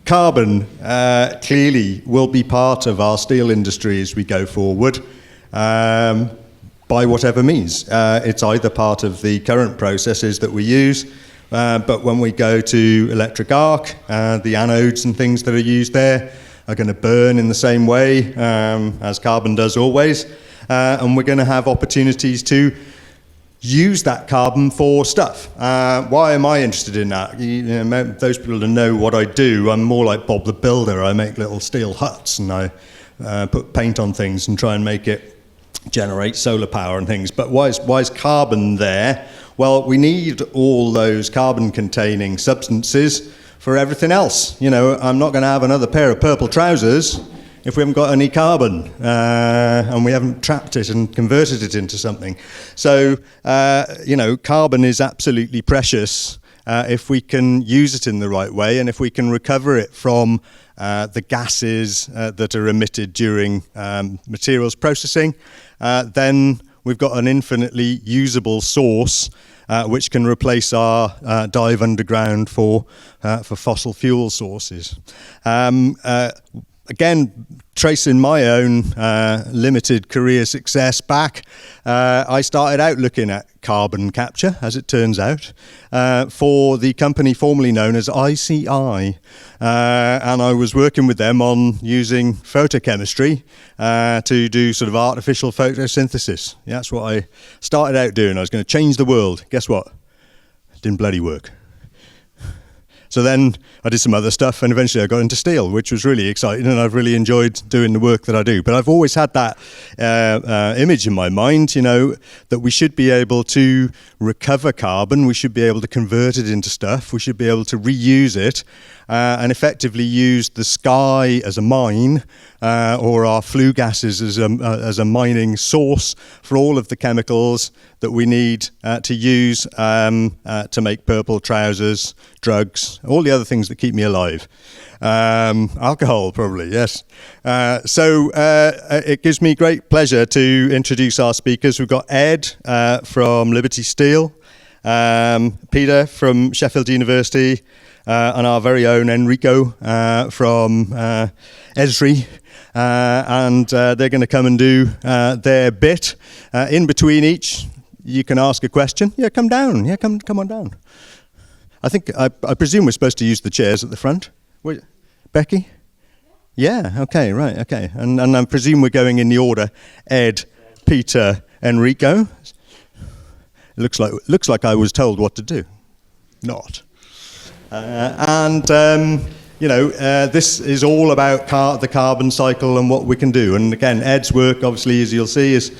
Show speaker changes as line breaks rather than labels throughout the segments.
Carbon clearly will be part of our steel industry as we go forward, by whatever means. It's either part of the current processes that we use, but when we go to electric arc, the anodes and things that are used there are going to burn in the same way as carbon does always, and we're going to have opportunities to use that carbon for stuff. Why am I interested in that? Those people that know what I do, I'm more like Bob the Builder. I make little steel huts and I put paint on things and try and make it generate solar power and things. But why is carbon there? Well, we need all those carbon-containing substances for everything else. You know, I'm not going to have another pair of purple trousers if we haven't got any carbon and we haven't trapped it and converted it into something. So, you know, carbon is absolutely precious if we can use it in the right way and if we can recover it from the gases that are emitted during materials processing, then we've got an infinitely usable source which can replace our dive underground for fossil fuel sources. Again, tracing my own limited career success back, I started out looking at carbon capture, as it turns out, for the company formerly known as ICI. And I was working with them on using photochemistry to do sort of artificial photosynthesis. Yeah, that's what I started out doing. I was going to change the world. Guess what? It didn't bloody work. So then I did some other stuff and eventually I got into steel, which was really exciting, and I've really enjoyed doing the work that I do. But I've always had that image in my mind, you know, that we should be able to recover carbon, we should be able to convert it into stuff, we should be able to reuse it and effectively use the sky as a mine or our flue gases as a mining source for all of the chemicals that we need to use to make purple trousers, drugs, all the other things that keep me alive. Alcohol, probably, yes. So it gives me great pleasure to introduce our speakers. We've got Ed from Liberty Steel, Peter from Sheffield University, and our very own Enrico from Esri. And they're going to come and do their bit. In between each, you can ask a question. Yeah, come down. Yeah, come on down. I presume we're supposed to use the chairs at the front. Wait, Becky? Yeah, okay, right, okay. And I presume we're going in the order: Ed, Peter, Enrico. It looks like I was told what to do. Not. You know, this is all about the carbon cycle and what we can do. And again, Ed's work, obviously, as you'll see, is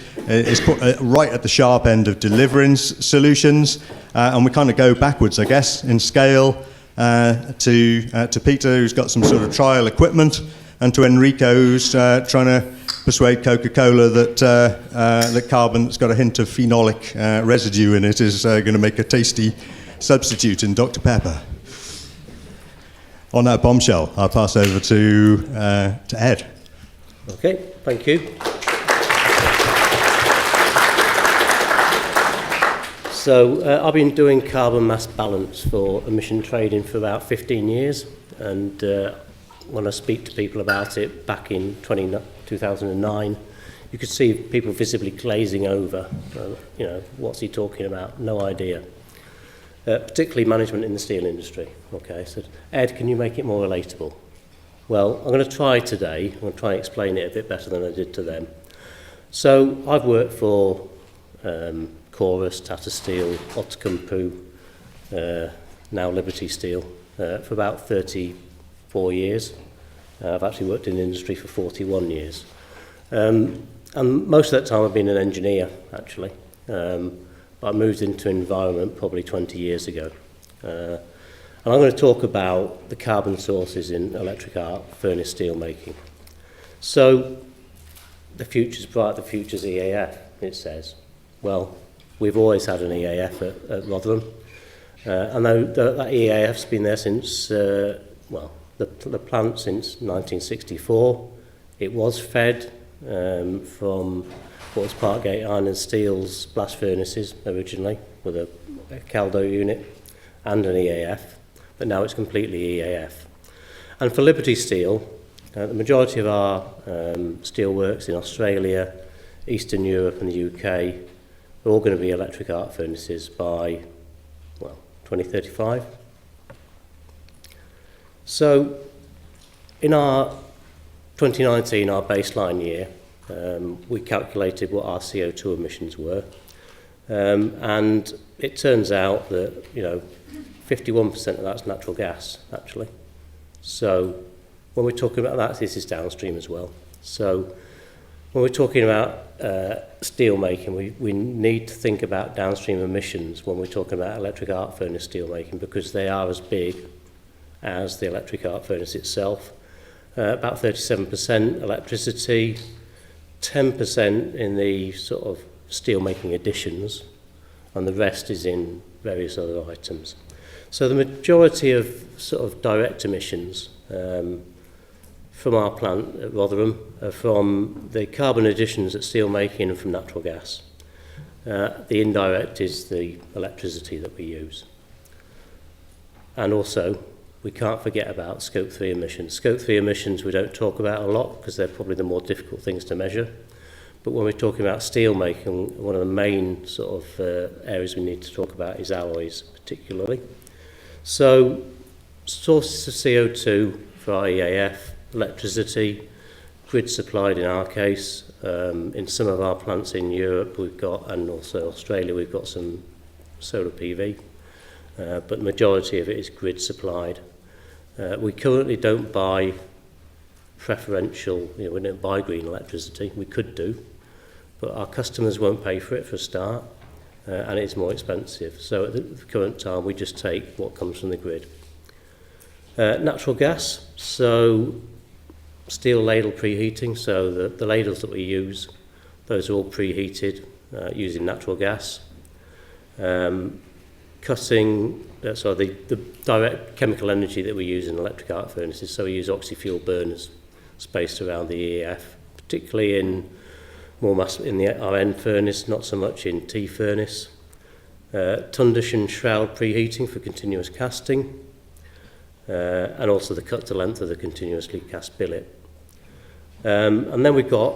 put right at the sharp end of delivering solutions. And we kind of go backwards, I guess, in scale to Peter, who's got some sort of trial equipment, and to Enrico, who's trying to persuade Coca-Cola that carbon that's got a hint of phenolic residue in it is going to make a tasty substitute in Dr. Pepper. On that bombshell, I'll pass over to Ed.
Okay, thank you. So I've been doing carbon mass balance for emission trading for about 15 years, and when I speak to people about it back in 2009, you could see people visibly glazing over. You know, what's he talking about? No idea. Particularly management in the steel industry. Okay, so Ed, can you make it more relatable? Well, I'm going to try today. I'm going to try and explain it a bit better than I did to them. So I've worked for Chorus, Tata Steel, Outokumpu, now Liberty Steel, for about 34 years. I've actually worked in the industry for 41 years. And most of that time I've been an engineer, actually. I moved into environment probably 20 years ago. And I'm going to talk about the carbon sources in electric arc furnace steelmaking. So the future's bright, the future's EAF, it says. Well, we've always had an EAF at Rotherham. And that EAF's been there since, the plant since 1964. It was fed from what was Parkgate Iron and Steel's blast furnaces originally, with a Caldo unit and an EAF. but now it's completely EAF. And for Liberty Steel, the majority of our steelworks in Australia, Eastern Europe and the UK are all going to be electric arc furnaces by, well, 2035. So in our 2019, our baseline year, we calculated what our CO2 emissions were, and it turns out that 51% of that's natural gas actually. So when we're talking about that, this is downstream as well. So when we're talking about steel making, we need to think about downstream emissions when we're talking about electric arc furnace steel making, because they are as big as the electric arc furnace itself. About 37% electricity, 10% in the sort of steel making additions, and the rest is in various other items. So the majority of sort of direct emissions from our plant at Rotherham are from the carbon additions at steel making and from natural gas. The indirect is the electricity that we use. And also, we can't forget about Scope 3 emissions. Scope 3 emissions we don't talk about a lot because they're probably the more difficult things to measure. But when we're talking about steel making, one of the main sort of areas we need to talk about is alloys particularly. So sources of CO2 for our EAF, electricity, grid supplied in our case. In some of our plants in Europe we've got, and also Australia, we've got some solar PV. But the majority of it is grid supplied. We currently don't buy preferential, we don't buy green electricity. We could do, but our customers won't pay for it for a start, and it's more expensive. So at the current time, we just take what comes from the grid. Natural gas, so steel ladle preheating, so the ladles that we use, those are all preheated using natural gas. Cutting, so the direct chemical energy that we use in electric arc furnaces, so we use oxy-fuel burners spaced around the EAF, particularly in more mass in the RN furnace, not so much in T furnace. Tundish and shroud preheating for continuous casting, and also the cut to length of the continuously cast billet. And then we've got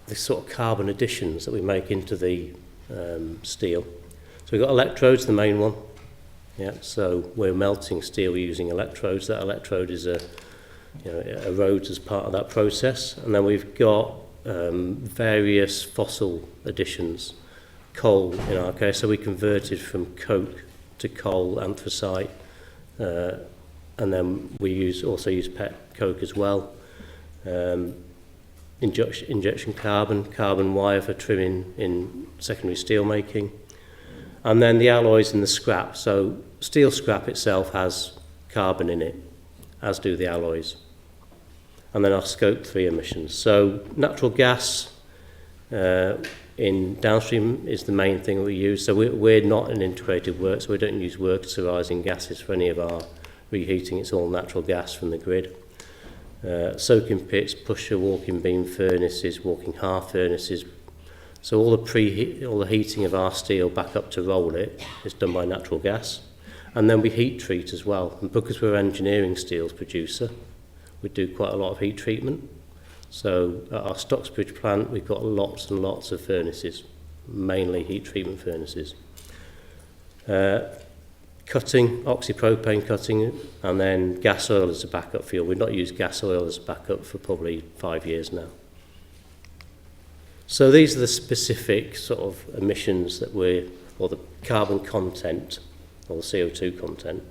the sort of carbon additions that we make into the steel. So we've got electrodes, the main one. Yeah, so we're melting steel using electrodes. That electrode is erodes as part of that process. And then we've got various fossil additions, coal in our case. So we converted from coke to coal, anthracite, and then we also use pet coke as well. Injection carbon wire for trimming in secondary steel making. And then the alloys and the scrap. So steel scrap itself has carbon in it, as do the alloys. And then our Scope 3 emissions. So natural gas in downstream is the main thing we use. So we're not an integrated work, so we don't use work-arising gases for any of our reheating. It's all natural gas from the grid. Soaking pits, pusher, walking beam furnaces, walking hearth furnaces. So all the heating of our steel back up to roll it is done by natural gas. And then we heat treat as well. And because we're an engineering steels producer, we do quite a lot of heat treatment. So at our Stocksbridge plant, we've got lots and lots of furnaces, mainly heat treatment furnaces. Cutting, oxypropane cutting, and then gas oil as a backup fuel. We've not used gas oil as a backup for probably 5 years now. So these are the specific sort of emissions that or the carbon content, or the CO2 content,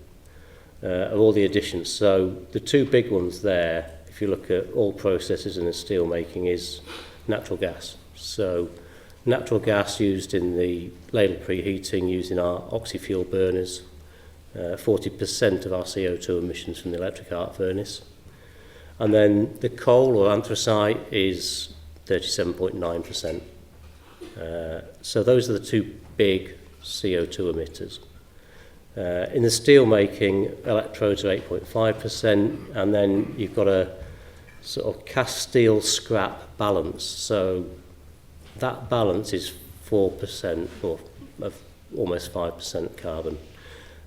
of all the additions. So the two big ones there, if you look at all processes in the steel making, is natural gas. So natural gas used in the ladle preheating, using our oxy-fuel burners, 40% of our CO2 emissions from the electric arc furnace. And then the coal or anthracite is 37.9%. So those are the two big CO2 emitters. In the steel making, electrodes are 8.5%, and then you've got a sort of cast steel scrap balance. So that balance is 4% or of almost 5% carbon.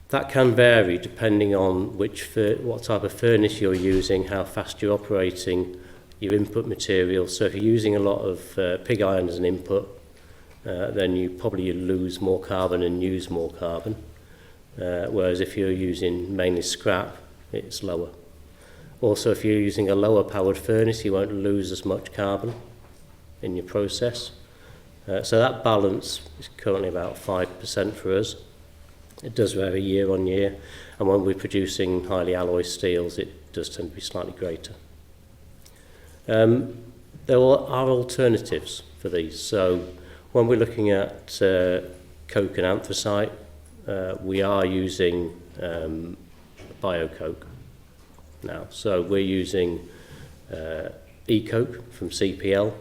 That can vary depending on what type of furnace you're using, how fast you're operating, your input material. So if you're using a lot of pig iron as an input, then you probably lose more carbon and use more carbon. Whereas if you're using mainly scrap, it's lower. Also, if you're using a lower powered furnace, you won't lose as much carbon in your process. So that balance is currently about 5% for us. It does vary year on year, and when we're producing highly alloyed steels, it does tend to be slightly greater. There are alternatives for these. So when we're looking at coke and anthracite, we are using bio-coke now. So we're using e-coke from CPL,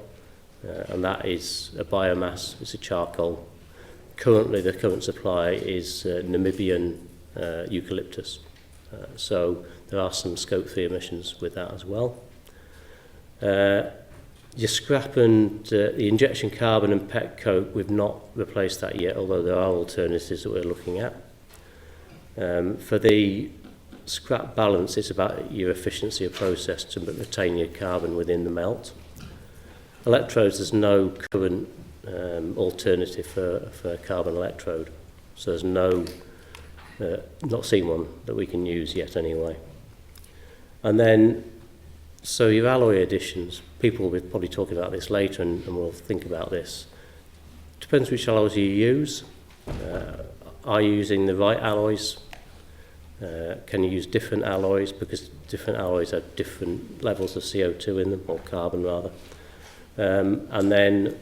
and that is a biomass, it's a charcoal. Currently, the current supply is Namibian eucalyptus. So there are some scope 3 emissions with that as well. Your scrap and the injection carbon and pet coke, we've not replaced that yet, although there are alternatives that we're looking at. For the scrap balance, it's about your efficiency of process to retain your carbon within the melt. Electrodes, there's no current alternative for a carbon electrode, so there's not seen one that we can use yet anyway. And then, so your alloy additions, people will be probably talking about this later, and we'll think about this. Depends which alloys you use. Are you using the right alloys? Can you use different alloys, because different alloys have different levels of CO2 in them, or carbon rather. And then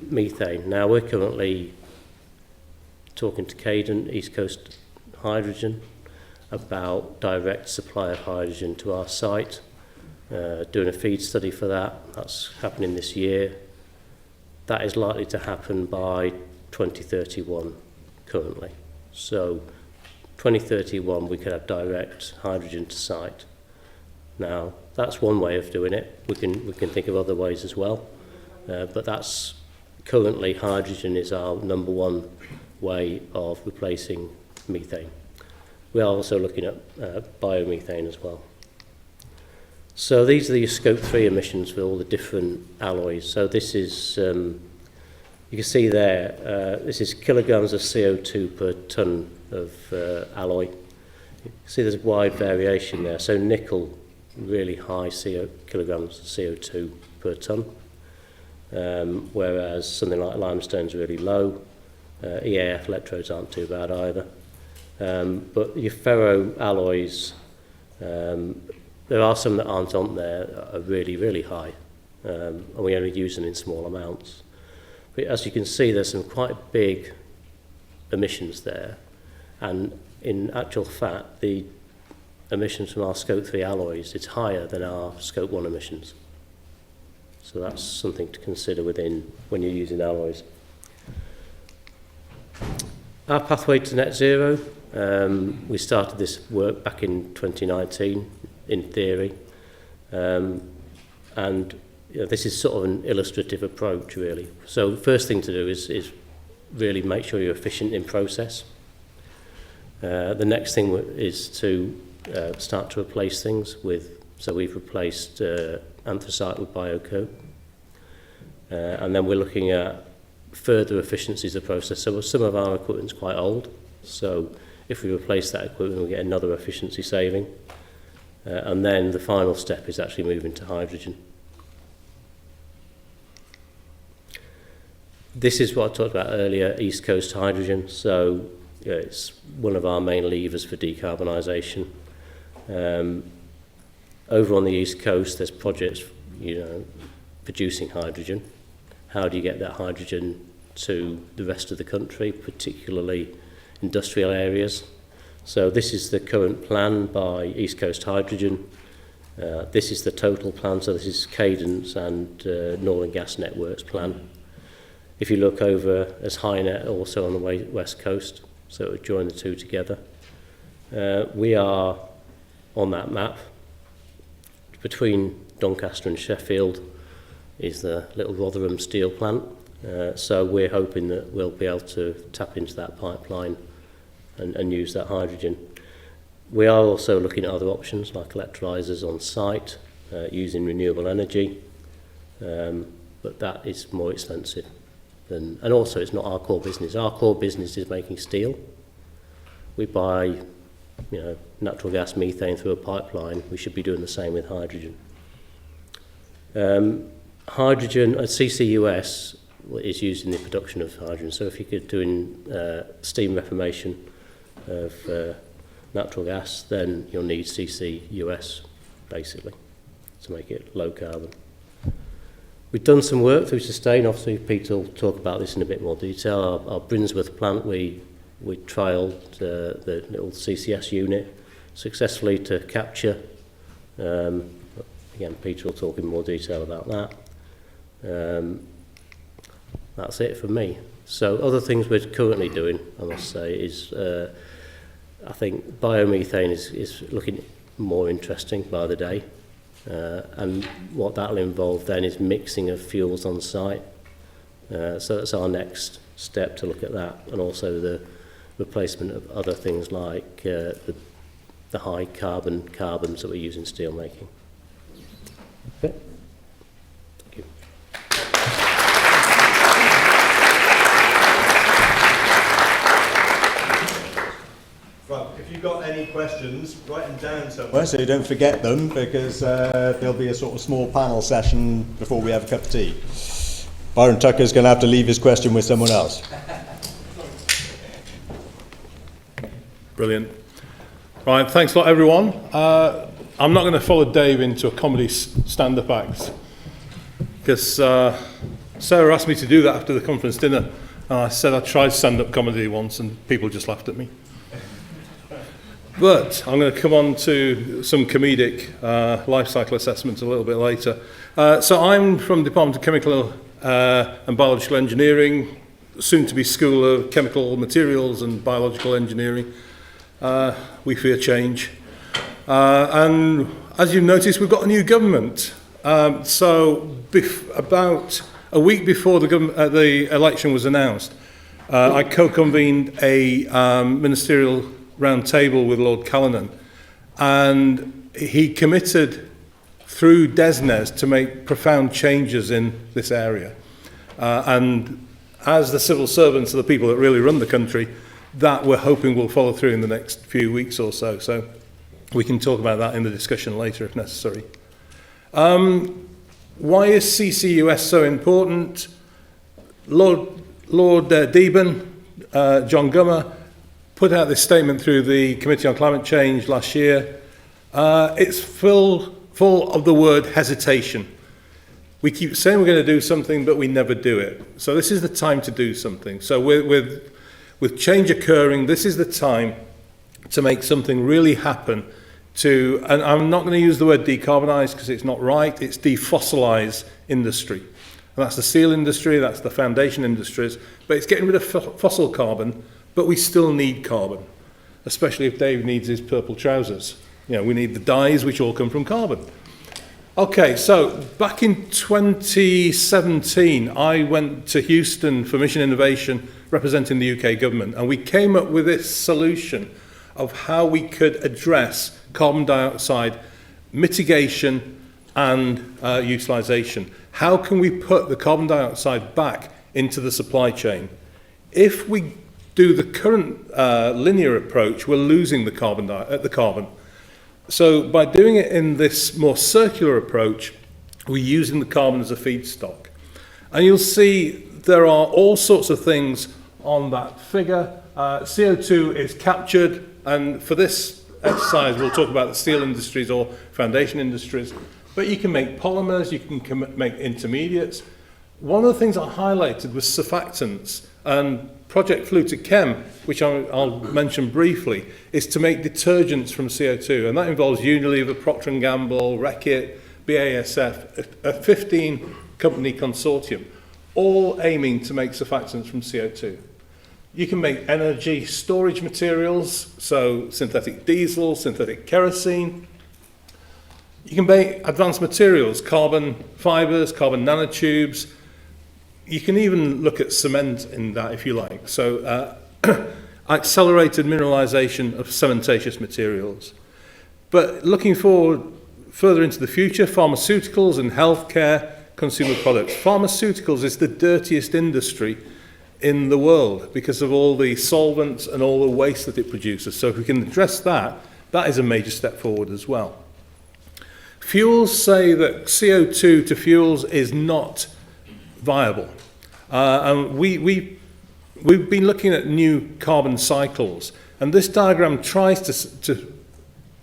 methane. Now we're currently talking to Cadent, East Coast Hydrogen, about direct supply of hydrogen to our site, doing a feed study for that. That's happening this year. That is likely to happen by 2031 currently. So 2031 we could have direct hydrogen to site. Now that's one way of doing it. We can think of other ways as well, but that's currently hydrogen is our number one way of replacing methane. We are also looking at biomethane as well. So these are your scope 3 emissions for all the different alloys. So this is, you can see there, this is kilograms of CO2 per tonne of alloy. You see there's a wide variation there. So nickel, really high kilograms of CO2 per tonne. Whereas something like limestone is really low. EAF electrodes aren't too bad either. But your ferro alloys, there are some that aren't on there that are really, really high, and we only use them in small amounts. But as you can see, there's some quite big emissions there, and in actual fact, the emissions from our scope 3 alloys, it's higher than our scope 1 emissions. So that's something to consider when you're using alloys. Our pathway to net zero, we started this work back in 2019 in theory, and this is sort of an illustrative approach really. So the first thing to do is really make sure you're efficient in process. The next thing is to start to replace things so we've replaced anthracite with bio-coke, and then we're looking at further efficiencies of the process. So some of our equipment's quite old, so if we replace that equipment, we get another efficiency saving. And then the final step is actually moving to hydrogen. This is what I talked about earlier, East Coast hydrogen. So it's one of our main levers for decarbonisation. Over on the East Coast, there's projects, producing hydrogen. How do you get that hydrogen to the rest of the country, particularly industrial areas? So this is the current plan by East Coast Hydrogen. This is the total plan, so this is Cadence and Northern Gas Network's plan. If you look over as HyNet, also on the west coast, so it would join the two together. We are on that map. Between Doncaster and Sheffield is the little Rotherham steel plant. So we're hoping that we'll be able to tap into that pipeline and use that hydrogen. We are also looking at other options like electrolyzers on site, using renewable energy, but that is more expensive. And also it's not our core business. Our core business is making steel. We buy natural gas, methane through a pipeline. We should be doing the same with hydrogen. Hydrogen, CCUS is used in the production of hydrogen. So if you're doing steam reformation of natural gas, then you'll need CCUS, basically, to make it low carbon. We've done some work through Sustain. Obviously, Peter will talk about this in a bit more detail. Our Brinsworth plant, we trialled the little CCS unit successfully to capture. Again, Peter will talk in more detail about that. That's it for me. So other things we're currently doing, I must say, is I think biomethane is looking more interesting by the day. And what that will involve then is mixing of fuels on site. So that's our next step, to look at that, and also the replacement of other things like the high carbons that we use in steelmaking. Okay. Thank you.
Right, if you've got any questions, write them down somewhere so you don't forget them, because there'll be a sort of small panel session before we have a cup of tea. Byron Tucker's going to have to leave his question with someone else.
Brilliant. Right, thanks a lot, everyone. I'm not going to follow Dave into a comedy stand-up act, because Sarah asked me to do that after the conference dinner, and I said I tried stand-up comedy once and people just laughed at me. But I'm going to come on to some comedic life cycle assessments a little bit later. So I'm from the Department of Chemical and Biological Engineering, soon to be School of Chemical Materials and Biological Engineering. We fear change. And as you've noticed, we've got a new government. So about a week before the election was announced, I co-convened a ministerial round table with Lord Callanan, and he committed through DESNES to make profound changes in this area. And as the civil servants are the people that really run the country, that we're hoping will follow through in the next few weeks or so. So we can talk about that in the discussion later if necessary. Why is CCUS so important? Lord Deben, John Gummer, put out this statement through the Committee on Climate Change last year. It's full of the word hesitation. We keep saying we're going to do something, but we never do it. So this is the time to do something. So with change occurring, this is the time to make something really happen and I'm not going to use the word decarbonise because it's not right, it's defossilise industry. And that's the steel industry, that's the foundation industries, but it's getting rid of fossil carbon, but we still need carbon, especially if Dave needs his purple trousers. We need the dyes, which all come from carbon. Okay, so back in 2017, I went to Houston for Mission Innovation, representing the UK government, and we came up with this solution of how we could address carbon dioxide mitigation and utilisation. How can we put the carbon dioxide back into the supply chain? If we do the current linear approach, we're losing the carbon. So by doing it in this more circular approach, we're using the carbon as a feedstock. And you'll see there are all sorts of things on that figure. CO2 is captured, and for this exercise we'll talk about the steel industries or foundation industries, but you can make polymers, you can make intermediates. One of the things I highlighted was surfactants, and Project Fluted Chem, which I'll mention briefly, is to make detergents from CO2, and that involves Unilever, Procter & Gamble, Reckitt, BASF, a 15-company consortium, all aiming to make surfactants from CO2. You can make energy storage materials, so synthetic diesel, synthetic kerosene. You can make advanced materials, carbon fibres, carbon nanotubes. You can even look at cement in that if you like. So accelerated mineralisation of cementitious materials. But looking forward further into the future, pharmaceuticals and healthcare, consumer products. Pharmaceuticals is the dirtiest industry in the world because of all the solvents and all the waste that it produces. So if we can address that, that is a major step forward as well. Fuels say that CO2 to fuels is not viable. And we've been looking at new carbon cycles, and this diagram tries to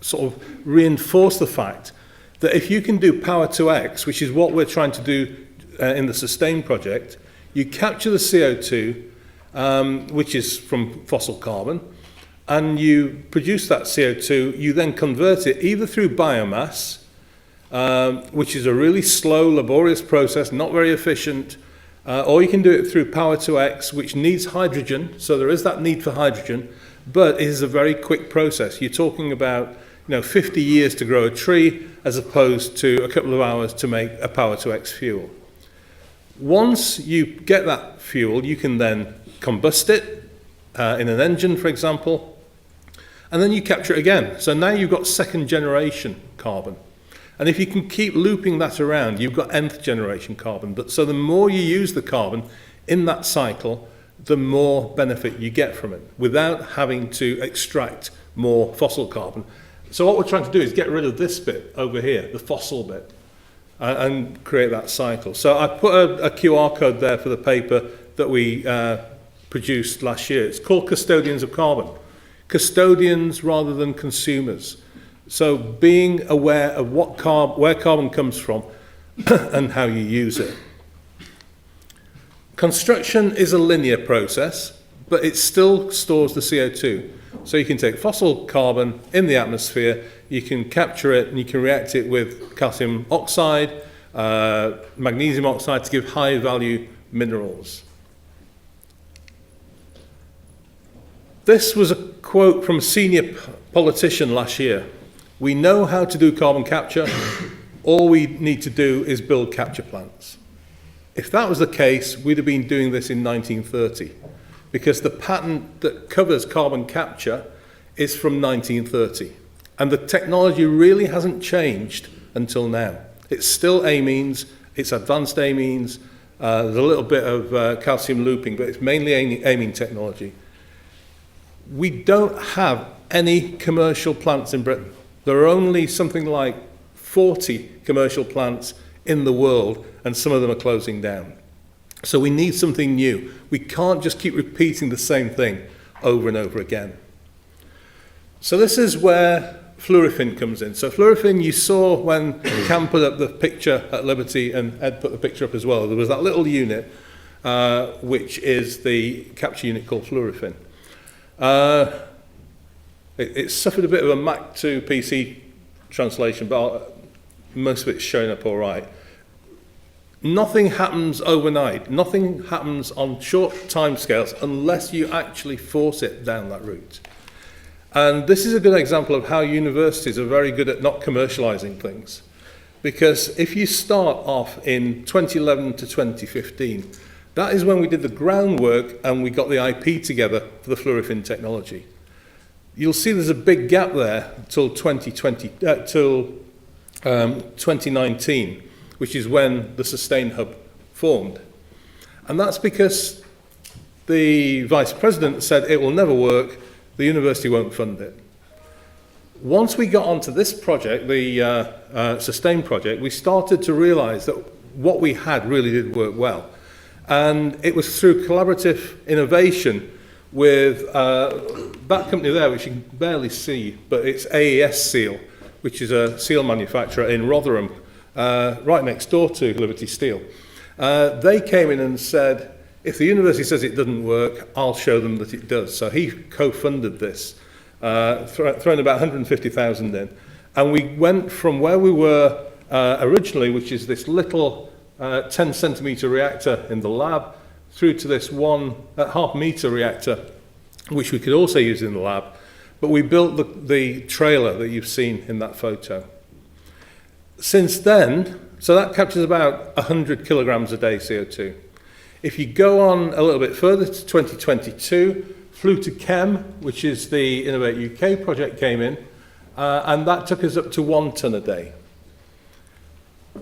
sort of reinforce the fact that if you can do power to X, which is what we're trying to do in the Sustain project, you capture the CO2, which is from fossil carbon, and you produce that CO2, you then convert it either through biomass, which is a really slow, laborious process, not very efficient, or you can do it through power to X, which needs hydrogen, so there is that need for hydrogen, but it is a very quick process. You're talking about 50 years to grow a tree, as opposed to a couple of hours to make a power to X fuel. Once you get that fuel, you can then combust it in an engine, for example, and then you capture it again. So now you've got second generation carbon. And if you can keep looping that around, you've got nth generation carbon. But so the more you use the carbon in that cycle, the more benefit you get from it, without having to extract more fossil carbon. So what we're trying to do is get rid of this bit over here, the fossil bit, and create that cycle. So I put a QR code there for the paper that we produced last year. It's called Custodians of Carbon. Custodians rather than consumers. So being aware of where carbon comes from and how you use it. Construction is a linear process, but it still stores the CO2. So you can take fossil carbon in the atmosphere, you can capture it, and you can react it with calcium oxide, magnesium oxide to give high value minerals. This was a quote from a senior politician last year. We know how to do carbon capture. All we need to do is build capture plants. If that was the case, we'd have been doing this in 1930, because the patent that covers carbon capture is from 1930. And the technology really hasn't changed until now. It's still amines, it's advanced amines, there's a little bit of calcium looping, but it's mainly amine technology. We don't have any commercial plants in Britain. There are only something like 40 commercial plants in the world, and some of them are closing down. So we need something new. We can't just keep repeating the same thing over and over again. So this is where fluorofin comes in. So fluorofin, you saw when Cam put up the picture at Liberty, and Ed put the picture up as well. There was that little unit, which is the capture unit called fluorofin. It suffered a bit of a Mac to PC translation, but most of it's showing up all right. Nothing happens overnight. Nothing happens on short timescales unless you actually force it down that route. And this is a good example of how universities are very good at not commercializing things. Because if you start off in 2011 to 2015, that is when we did the groundwork and we got the IP together for the fluorofin technology. You'll see there's a big gap there till 2019, which is when the Sustain Hub formed. And that's because the Vice President said it will never work, the university won't fund it. Once we got onto this project, the Sustain project, we started to realise that what we had really did work well. And it was through collaborative innovation with that company there, which you can barely see, but it's AES Seal, which is a seal manufacturer in Rotherham, right next door to Liberty Steel. They came in and said, if the university says it doesn't work, I'll show them that it does. So he co-funded this, throwing about 150,000 in. And we went from where we were originally, which is this little 10 centimetre reactor in the lab, through to this 1.5 metre reactor, which we could also use in the lab. But we built the trailer that you've seen in that photo. Since then, so that captures about 100 kilograms a day CO2. If you go on a little bit further to 2022, Flew to Chem, which is the Innovate UK project, came in, and that took us up to 1 tonne a day.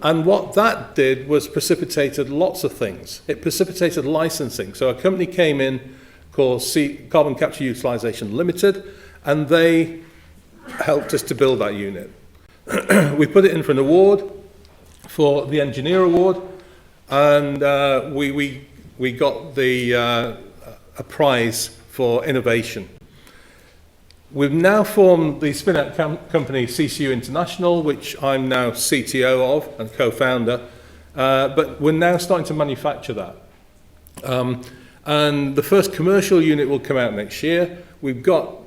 And what that did was precipitated lots of things. It precipitated licensing. So a company came in called Carbon Capture Utilisation Limited, and they helped us to build that unit. We put it in for an award, for the Engineer Award, and we got a prize for innovation. We've now formed the spin-out company CCU International, which I'm now CTO of and co-founder, but we're now starting to manufacture that. And the first commercial unit will come out next year. We've got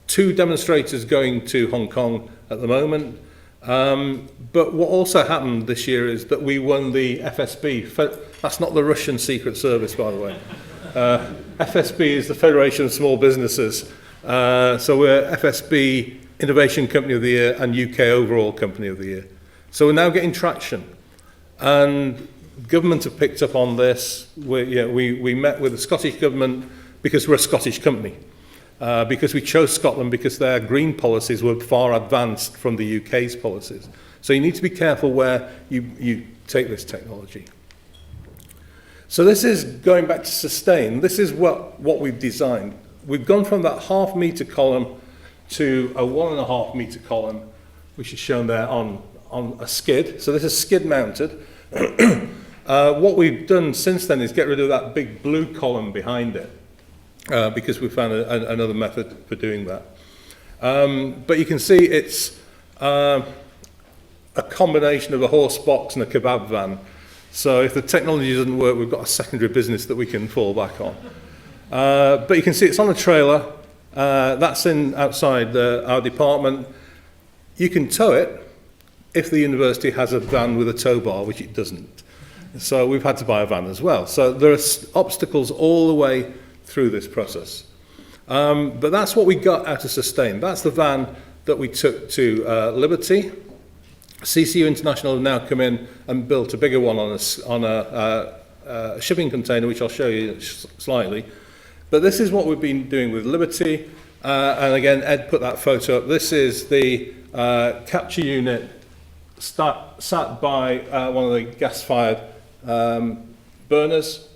2 demonstrators going to Hong Kong at the moment. But what also happened this year is that we won the FSB. That's not the Russian Secret Service, by the way. FSB is the Federation of Small Businesses. So we're FSB Innovation Company of the Year and UK Overall Company of the Year. So we're now getting traction. And government have picked up on this. We met with the Scottish government because we're a Scottish company. Because we chose Scotland because their green policies were far advanced from the UK's policies. So you need to be careful where you take this technology. So this is going back to sustain. This is what we've designed. We've gone from that 0.5 metre column to a 1.5 metre column, which is shown there on a skid. So this is skid mounted. What we've done since then is get rid of that big blue column behind it. Because we found another method for doing that. But you can see it's a combination of a horse box and a kebab van. So if the technology doesn't work, we've got a secondary business that we can fall back on. But you can see it's on a trailer. That's outside our department. You can tow it if the university has a van with a tow bar, which it doesn't. So we've had to buy a van as well. So there are obstacles all the way through this process. But that's what we got out of Sustain. That's the van that we took to Liberty. CCU International have now come in and built a bigger one on a shipping container, which I'll show you slightly. But this is what we've been doing with Liberty. And again, Ed put that photo up. This is the capture unit sat by one of the gas-fired burners.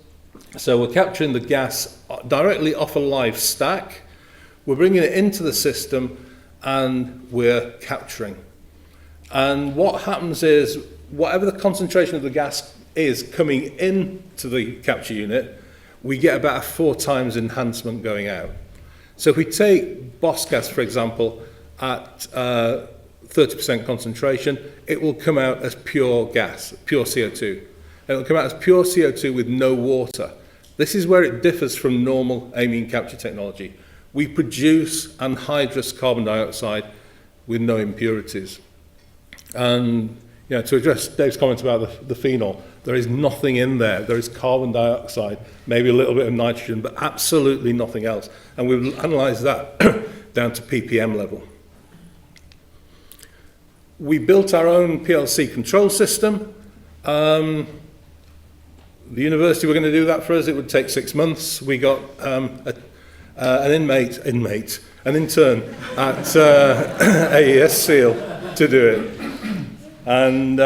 So we're capturing the gas directly off a live stack. We're bringing it into the system and we're capturing. And what happens is, whatever the concentration of the gas is coming into the capture unit, we get about a 4 times enhancement going out. So if we take boss gas, for example, at 30% concentration, it will come out as pure gas, pure CO2. It will come out as pure CO2 with no water. This is where it differs from normal amine capture technology. We produce anhydrous carbon dioxide with no impurities. And to address Dave's comment about the phenol, there is nothing in there. There is carbon dioxide, maybe a little bit of nitrogen, but absolutely nothing else. And we've analysed that down to ppm level. We built our own PLC control system. The university were going to do that for us. It would take 6 months. We got an intern at AES Seal to do it. And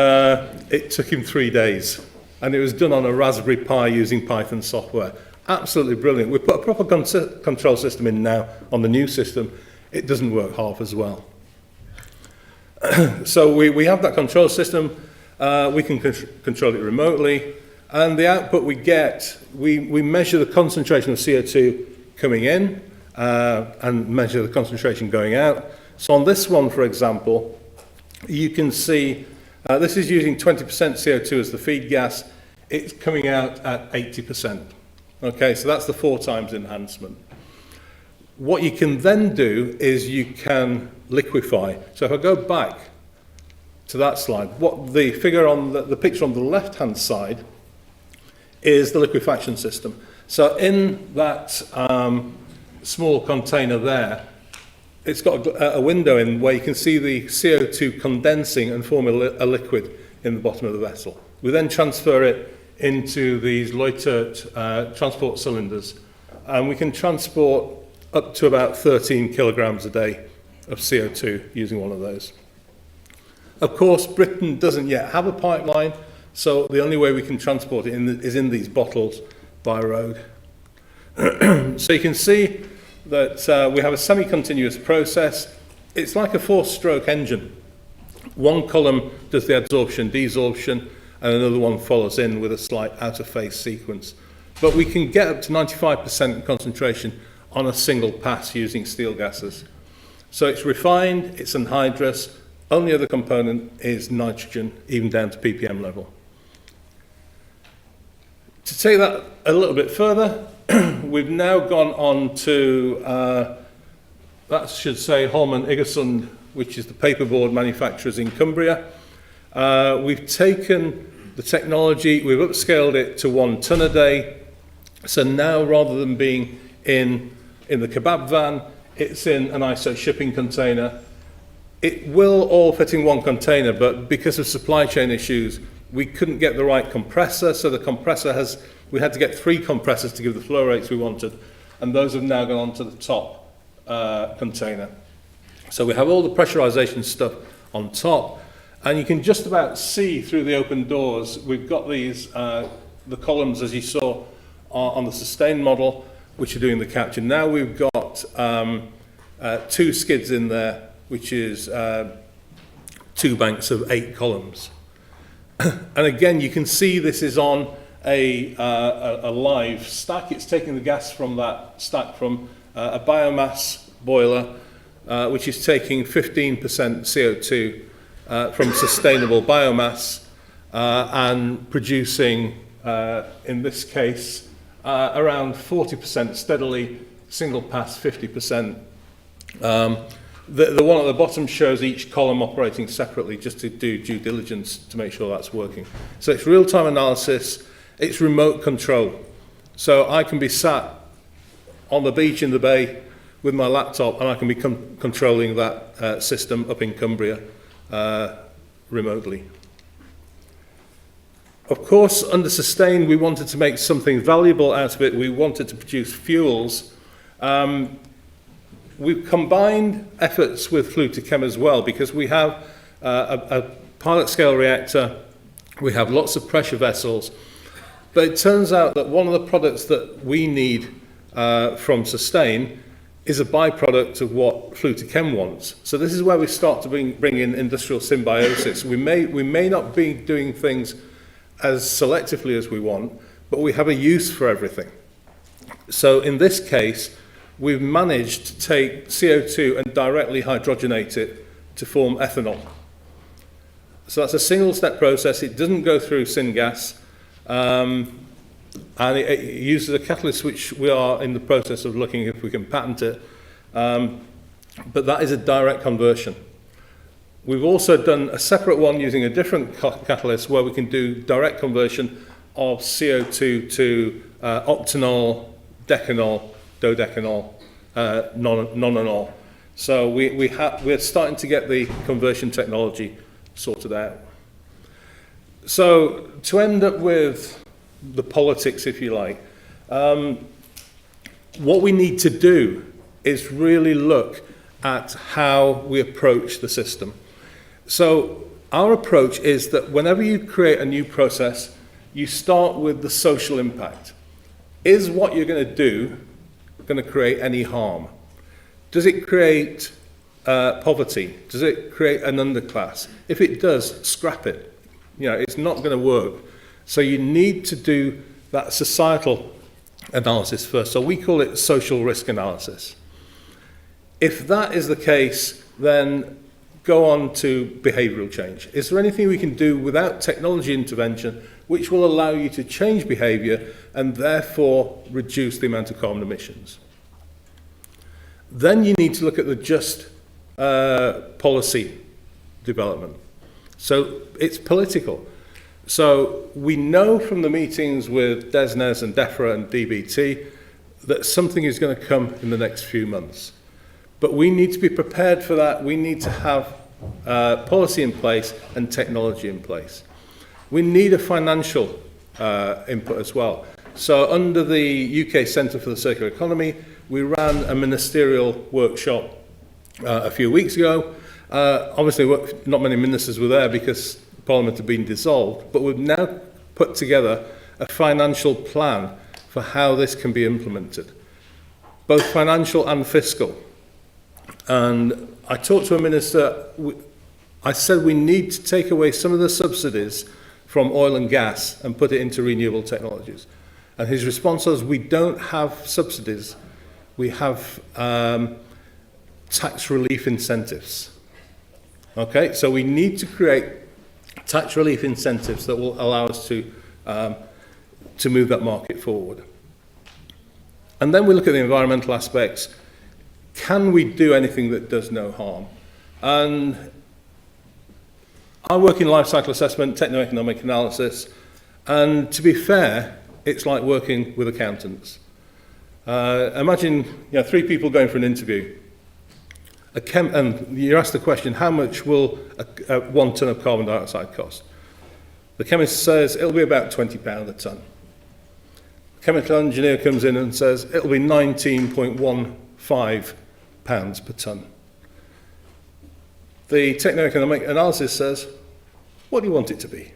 it took him 3 days. And it was done on a Raspberry Pi using Python software. Absolutely brilliant. We put a proper control system in now on the new system. It doesn't work half as well. So we have that control system. We can control it remotely. And the output we get, we measure the concentration of CO2 coming in and measure the concentration going out. So on this one, for example, you can see this is using 20% CO2 as the feed gas. It's coming out at 80%. Okay, so that's the 4 times enhancement. What you can then do is you can liquefy. So if I go back to that slide, what the figure on the picture on the left-hand side is the liquefaction system. So in that small container there, it's got a window in where you can see the CO2 condensing and forming a liquid in the bottom of the vessel. We then transfer it into these Leutert transport cylinders, and we can transport up to about 13 kilograms a day of CO2 using one of those. Of course, Britain doesn't yet have a pipeline, so the only way we can transport it is in these bottles by road. So you can see that we have a semi-continuous process. It's like a 4-stroke engine. One column does the adsorption, desorption, and another one follows in with a slight out-of-phase sequence. But we can get up to 95% concentration on a single pass using steel gases. So it's refined, it's anhydrous, only other component is nitrogen, even down to ppm level. To take that a little bit further, we've now gone on to, that should say Holman Iggesund, which is the paperboard manufacturers in Cumbria. We've taken the technology, we've upscaled it to 1 ton a day. So now, rather than being in the kebab van, it's in an ISO shipping container. It will all fit in one container, but because of supply chain issues, we couldn't get the right compressor, so the compressor we had to get 3 compressors to give the flow rates we wanted, and those have now gone onto the top container. So we have all the pressurization stuff on top, and you can just about see through the open doors. We've got these, the columns, as you saw, on the Sustain model, which are doing the capture. Now we've got 2 skids in there, which is 2 banks of 8 columns. And again, you can see this is on a live stack. It's taking the gas from that stack from a biomass boiler, which is taking 15% CO2 from sustainable biomass and producing, in this case, around 40% steadily, single pass 50%. The one at the bottom shows each column operating separately just to do due diligence to make sure that's working. So it's real-time analysis, it's remote control. So I can be sat on the beach in the bay with my laptop and I can be controlling that system up in Cumbria remotely. Of course, under Sustain, we wanted to make something valuable out of it. We wanted to produce fuels. We've combined efforts with Flue-to-Chem as well, because we have a pilot scale reactor, we have lots of pressure vessels, but it turns out that one of the products that we need from Sustain is a byproduct of what Flue-to-Chem wants. So this is where we start to bring in industrial symbiosis. We may not be doing things as selectively as we want, but we have a use for everything. So in this case, we've managed to take CO2 and directly hydrogenate it to form ethanol. So that's a single-step process. It doesn't go through syngas, and it uses a catalyst which we are in the process of looking if we can patent it. But that is a direct conversion. We've also done a separate one using a different catalyst where we can do direct conversion of CO2 to octanol, decanol, dodecanol, nonanol. So we're starting to get the conversion technology sorted out. So to end up with the politics, if you like, what we need to do is really look at how we approach the system. So our approach is that whenever you create a new process, you start with the social impact. Is what you're going to do going to create any harm? Does it create poverty? Does it create an underclass? If it does, scrap it. You know, it's not going to work. So you need to do that societal analysis first. So we call it social risk analysis. If that is the case, then go on to behavioural change. Is there anything we can do without technology intervention which will allow you to change behaviour and therefore reduce the amount of carbon emissions? Then you need to look at the just policy development. So it's political. So we know from the meetings with DESNES and DEFRA and DBT that something is going to come in the next few months. But we need to be prepared for that. We need to have policy in place and technology in place. We need a financial input as well. So under the UK Centre for the Circular Economy, We ran a ministerial workshop a few weeks ago. Obviously, not many ministers were there because Parliament had been dissolved, but we've now put together a financial plan for how this can be implemented, both financial and fiscal. And I talked to a minister, I said we need to take away some of the subsidies from oil and gas and put it into renewable technologies. And his response was, we don't have subsidies, we have tax relief incentives. Okay, so we need to create tax relief incentives that will allow us to move that market forward. And then we look at the environmental aspects. Can we do anything that does no harm? And I work in life cycle assessment, techno-economic analysis, and to be fair, it's like working with accountants. Imagine three people going for an interview. And you're asked the question, how much will 1 tonne of carbon dioxide cost? The chemist says it'll be about £20 a tonne. The chemical engineer comes in and says it'll be £19.15 per tonne. The techno-economic analysis says, what do you want it to be?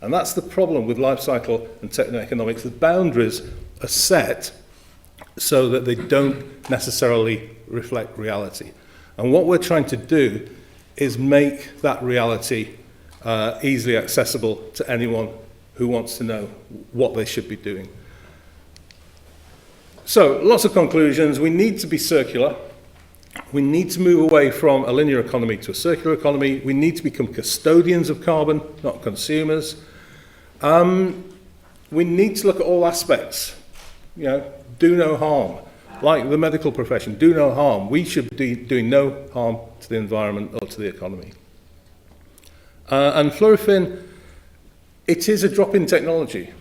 And that's the problem with life cycle and techno-economics. The boundaries are set so that they don't necessarily reflect reality. And what we're trying to do is make that reality easily accessible to anyone who wants to know what they should be doing. So, lots of conclusions. We need to be circular. We need to move away from a linear economy to a circular economy. We need to become custodians of carbon, not consumers. We need to look at all aspects. Do no harm. Like the medical profession, do no harm. We should be doing no harm to the environment or to the economy. And fluorofin, it is a drop-in technology.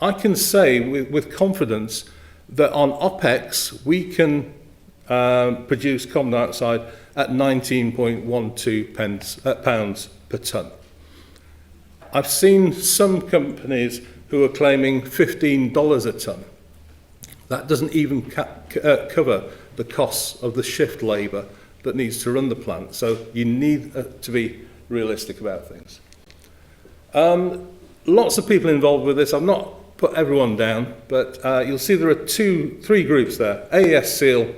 I can say with confidence that on OPEX, we can produce carbon dioxide at 19.12 pounds per tonne. I've seen some companies who are claiming $15 a tonne. That doesn't even cover the costs of the shift labour that needs to run the plant. So you need to be realistic about things. Lots of people involved with this. I've not put everyone down, but you'll see there are three groups there. AES Seal,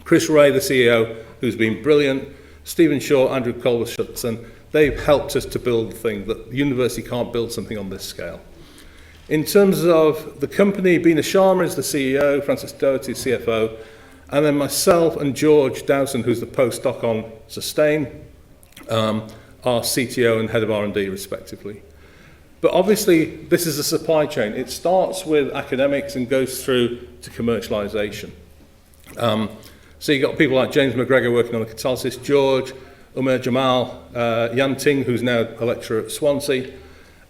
Chris Ray, the CEO, who's been brilliant, Stephen Shaw, Andrew Culver-Shutson. They've helped us to build the thing that the university can't build something on this scale. In terms of the company, Bina Sharma is the CEO, Francis Doherty, CFO, and then myself and George Dowson, who's the postdoc on Sustain, our CTO and head of R&D, respectively. But obviously, this is a supply chain. It starts with academics and goes through to commercialization. So you've got people like James McGregor working on the catalysis, George, Umair Jamal, Yan Ting, who's now a lecturer at Swansea.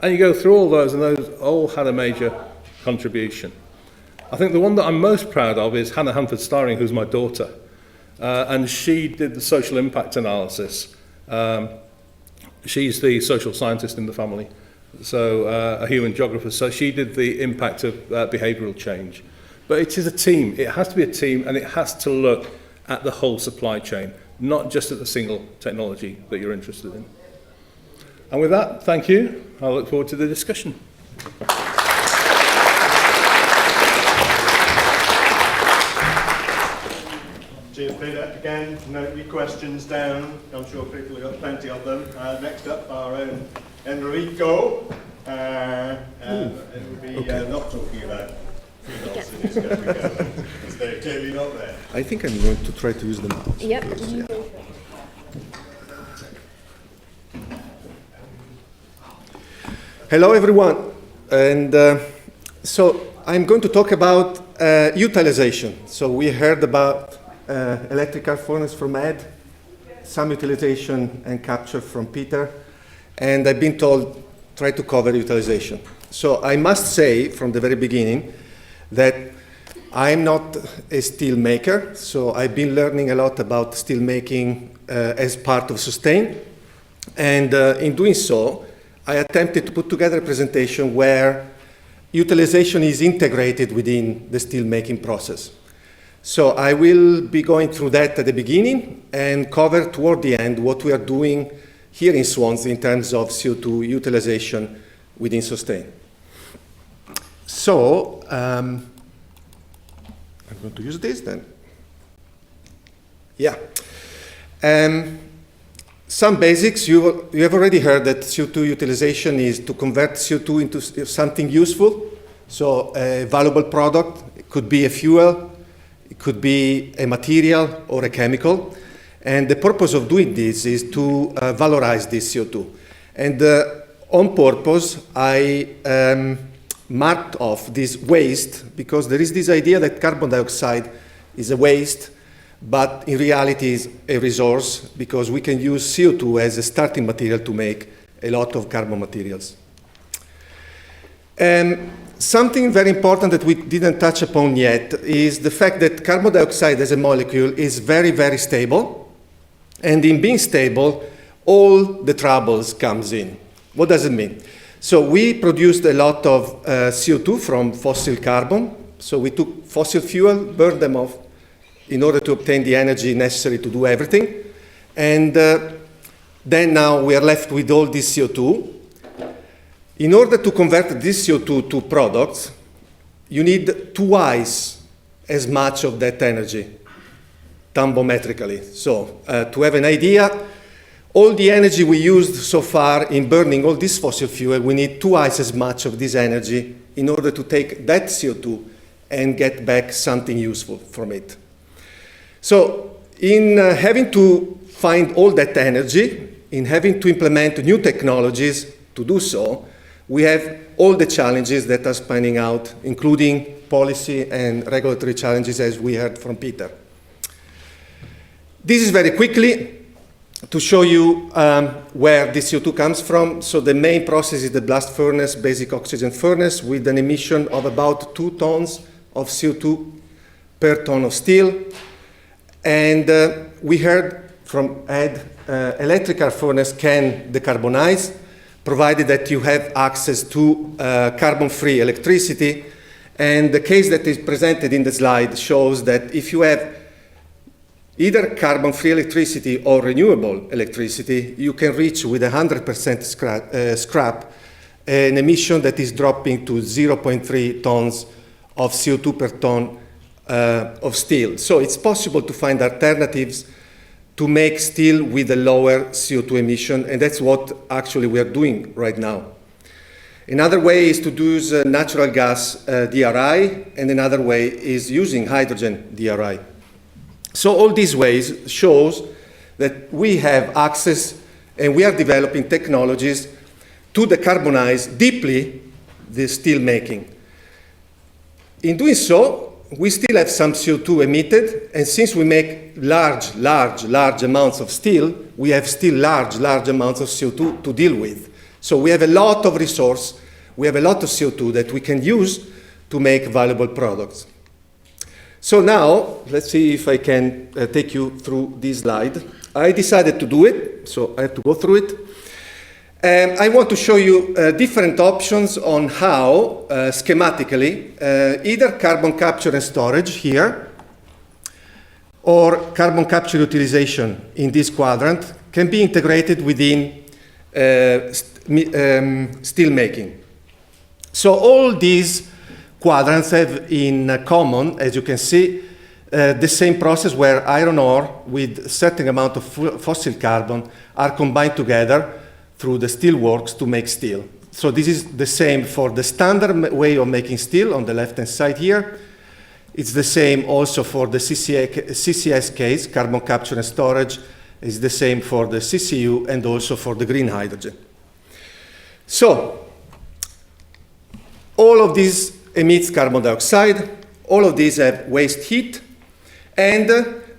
And you go through all those, and those all had a major contribution. I think the one that I'm most proud of is Hannah Hanford-Styring, who's my daughter. And she did the social impact analysis. She's the social scientist in the family, so a human geographer. So she did the impact of behavioural change. But it is a team. It has to be a team, and it has to look at the whole supply chain, not just at the single technology that you're interested in. And with that, thank you. I look forward to the discussion.
Cheers, Peter. Again, note your questions down. I'm sure people have got plenty of them. Next up, our own Enrico. It would be not talking about phenols in his country government, because they're clearly not there.
I think I'm going to try to use the mouse.
Yep.
Yeah. Hello, everyone. And so I'm going to talk about utilization. So we heard about electric arc furnace from Ed, some utilization and capture from Peter, and I've been told try to cover utilization. So I must say from the very beginning that I'm not a steel maker, so I've been learning a lot about steel making as part of Sustain, and in doing so, I attempted to put together a presentation where utilization is integrated within the steel making process. So I will be going through that at the beginning and cover toward the end what we are doing here in Swansea in terms of CO2 utilization within Sustain. So I'm going to use this then. Yeah. Some basics, you have already heard that CO2 utilization is to convert CO2 into something useful. So a valuable product, it could be a fuel, it could be a material or a chemical. And the purpose of doing this is to valorize this CO2. And on purpose, I marked off this waste because there is this idea that carbon dioxide is a waste, but in reality is a resource because we can use CO2 as a starting material to make a lot of carbon materials. Something very important that we didn't touch upon yet is the fact that carbon dioxide as a molecule is very, very stable. And in being stable, all the troubles comes in. What does it mean? So we produced a lot of CO2 from fossil carbon. So we took fossil fuel, burned them off in order to obtain the energy necessary to do everything. And then now we are left with all this CO2. In order to convert this CO2 to products, you need twice as much of that energy, thermometrically. So to have an idea, all the energy we used so far in burning all this fossil fuel, we need twice as much of this energy in order to take that CO2 and get back something useful from it. So in having to find all that energy, in having to implement new technologies to do so, we have all the challenges that are spanning out, including policy and regulatory challenges, as we heard from Peter. This is very quickly to show you where the CO2 comes from. So the main process is the blast furnace, basic oxygen furnace, with an emission of about 2 tons of CO2 per ton of steel. And we heard from Ed, electrical furnace can decarbonize, provided that you have access to carbon-free electricity. And the case that is presented in the slide shows that if you have either carbon-free electricity or renewable electricity, you can reach with 100% scrap an emission that is dropping to 0.3 tons of CO2 per ton of steel. So it's possible to find alternatives to make steel with a lower CO2 emission, and that's what actually we are doing right now. Another way is to use natural gas DRI, and another way is using hydrogen DRI. So all these ways shows that we have access and we are developing technologies to decarbonize deeply the steel making. In doing so, we still have some CO2 emitted, and since we make large amounts of steel, we have still large amounts of CO2 to deal with. So we have a lot of resource, we have a lot of CO2 that we can use to make valuable products. So now, let's see if I can take you through this slide. I decided to do it, so I have to go through it. I want to show you different options on how, schematically, either carbon capture and storage here, or carbon capture utilization in this quadrant can be integrated within steel making. So all these quadrants have in common, as you can see, the same process where iron ore with a certain amount of fossil carbon are combined together through the steel works to make steel. So this is the same for the standard way of making steel on the left-hand side here. It's the same also for the CCS case, carbon capture and storage. It's the same for the CCU and also for the green hydrogen. So all of these emits carbon dioxide, all of these have waste heat, and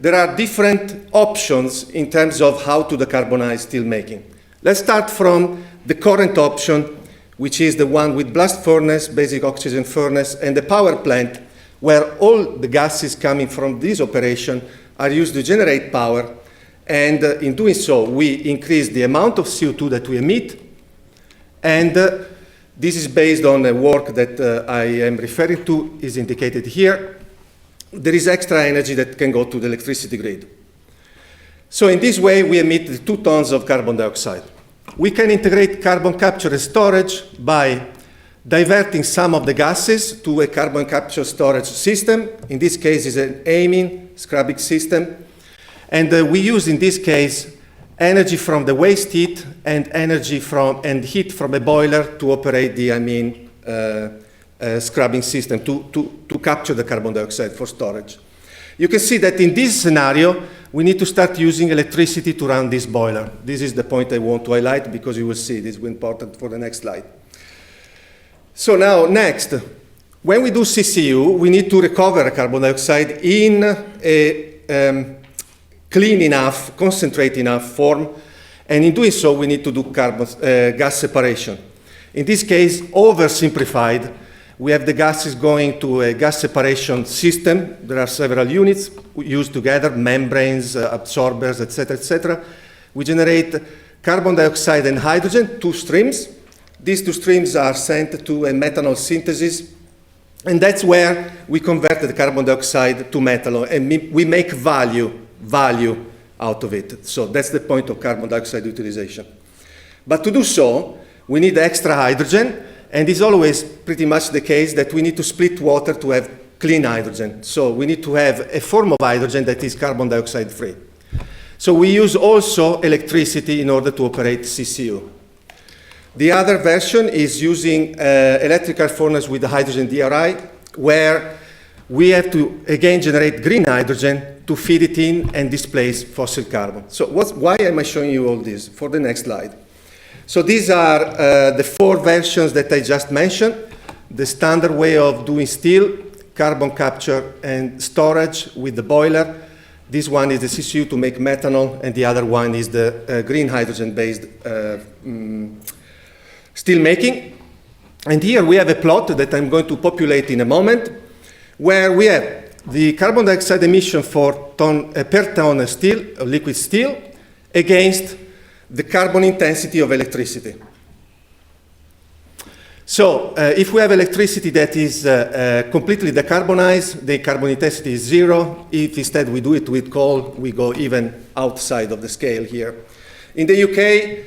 there are different options in terms of how to decarbonize steel making. Let's start from the current option, which is the one with blast furnace, basic oxygen furnace, and the power plant, where all the gases coming from this operation are used to generate power, and in doing so, we increase the amount of CO2 that we emit, and this is based on a work that I am referring to, is indicated here. there is extra energy that can go to the electricity grid. So in this way, we emit 2 tons of carbon dioxide. We can integrate carbon capture and storage by diverting some of the gases to a carbon capture storage system. In this case, it's an amine scrubbing system. And we use, in this case, energy from the waste heat and heat from a boiler to operate the amine scrubbing system to capture the carbon dioxide for storage. You can see that in this scenario, we need to start using electricity to run this boiler. This is the point I want to highlight because you will see this is important for the next slide. So now, next, when we do CCU, we need to recover carbon dioxide in a clean enough, concentrate enough form, and in doing so, we need to do gas separation. In this case, oversimplified, we have the gases going to a gas separation system. There are several units used together, membranes, absorbers, etc., etc. We generate carbon dioxide and hydrogen, 2 streams. These 2 streams are sent to a methanol synthesis, and that's where we convert the carbon dioxide to methanol, and we make value out of it. So that's the point of carbon dioxide utilization. But to do so, we need extra hydrogen, and it's always pretty much the case that we need to split water to have clean hydrogen. So we need to have a form of hydrogen that is carbon dioxide free. So we use also electricity in order to operate CCU. The other version is using electrical furnace with the hydrogen DRI, where we have to, again, generate green hydrogen to feed it in and displace fossil carbon. So why am I showing you all this? For the next slide. So these are the 4 versions that I just mentioned. The standard way of doing steel, carbon capture and storage with the boiler. This one is the CCU to make methanol, and the other one is the green hydrogen-based steel making. And here we have a plot that I'm going to populate in a moment, where we have the carbon dioxide emission per ton of steel, of liquid steel, against the carbon intensity of electricity. So if we have electricity that is completely decarbonized, the carbon intensity is 0. If instead we do it with coal, we go even outside of the scale here. In the UK,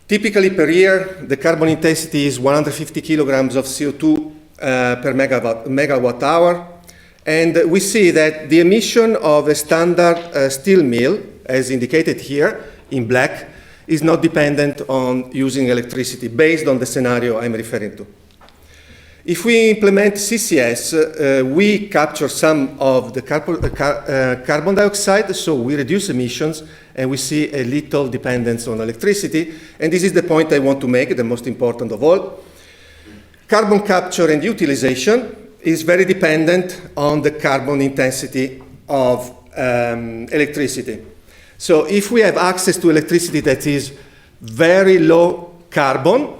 typically per year, the carbon intensity is 150 kilograms of CO2 per megawatt hour. And we see that the emission of a standard steel mill, as indicated here in black, is not dependent on using electricity based on the scenario I'm referring to. If we implement CCS, we capture some of the carbon dioxide, so we reduce emissions, and we see a little dependence on electricity. And this is the point I want to make, the most important of all. Carbon capture and utilization is very dependent on the carbon intensity of electricity. So if we have access to electricity that is very low carbon,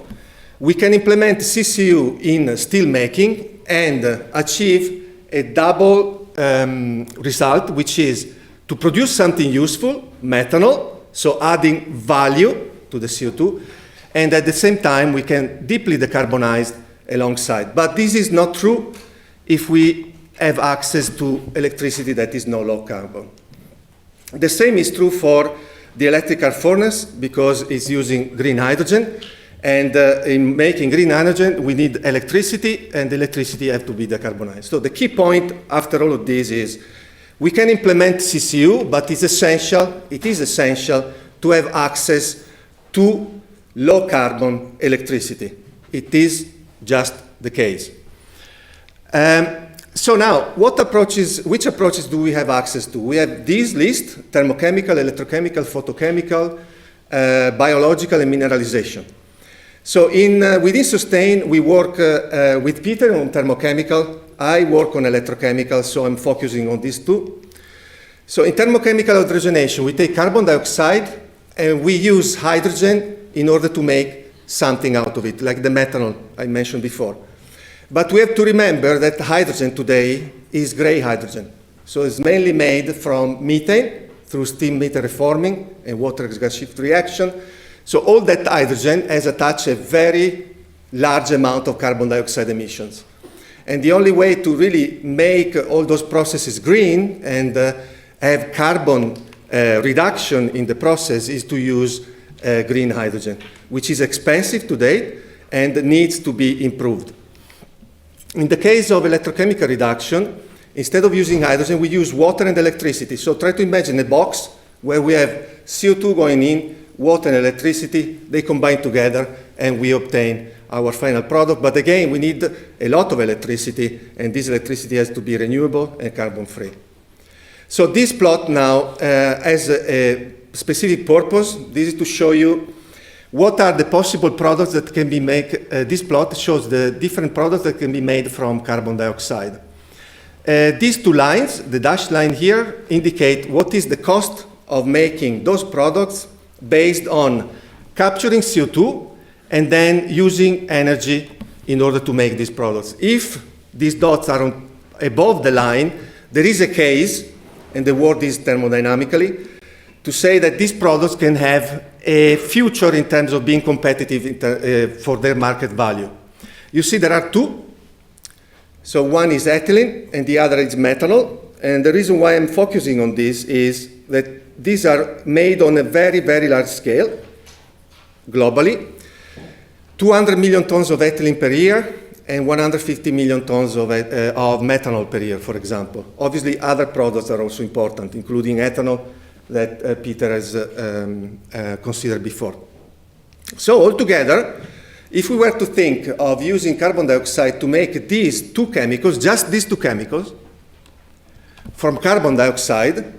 we can implement CCU in steel making and achieve a double result, which is to produce something useful, methanol, so adding value to the CO2, and at the same time we can deeply decarbonize alongside. But this is not true if we have access to electricity that is no low carbon. The same is true for the electrical furnace because it's using green hydrogen. And in making green hydrogen, we need electricity, and electricity has to be decarbonized. So the key point after all of this is we can implement CCU, but it is essential to have access to low carbon electricity. It is just the case. So now, which approaches do we have access to? We have this list: thermochemical, electrochemical, photochemical, biological, and mineralization. So within Sustain, we work with Peter on thermochemical. I work on electrochemical, so I'm focusing on these two. So in thermochemical hydrogenation, we take carbon dioxide and we use hydrogen in order to make something out of it, like the methanol I mentioned before. But we have to remember that hydrogen today is gray hydrogen. So it's mainly made from methane through steam methane reforming and water gas shift reaction. So all that hydrogen has attached a very large amount of carbon dioxide emissions. And the only way to really make all those processes green and have carbon reduction in the process is to use green hydrogen, which is expensive today and needs to be improved. In the case of electrochemical reduction, instead of using hydrogen, we use water and electricity. So try to imagine a box where we have CO2 going in, water and electricity, they combine together, and we obtain our final product. But again, we need a lot of electricity, and this electricity has to be renewable and carbon-free. So this plot now has a specific purpose. This is to show you what are the possible products that can be made. This plot shows the different products that can be made from carbon dioxide. These two lines, the dashed line here, indicate what is the cost of making those products based on capturing CO2 and then using energy in order to make these products. If these dots are above the line, there is a case, and the word is thermodynamically, to say that these products can have a future in terms of being competitive for their market value. You see there are two. So one is ethylene and the other is methanol. And the reason why I'm focusing on this is that these are made on a very, very large scale, globally. 200 million tons of ethylene per year and 150 million tons of methanol per year, for example. Obviously, other products are also important, including ethanol, that Peter has considered before. So altogether, if we were to think of using carbon dioxide to make these two chemicals, just these two chemicals, from carbon dioxide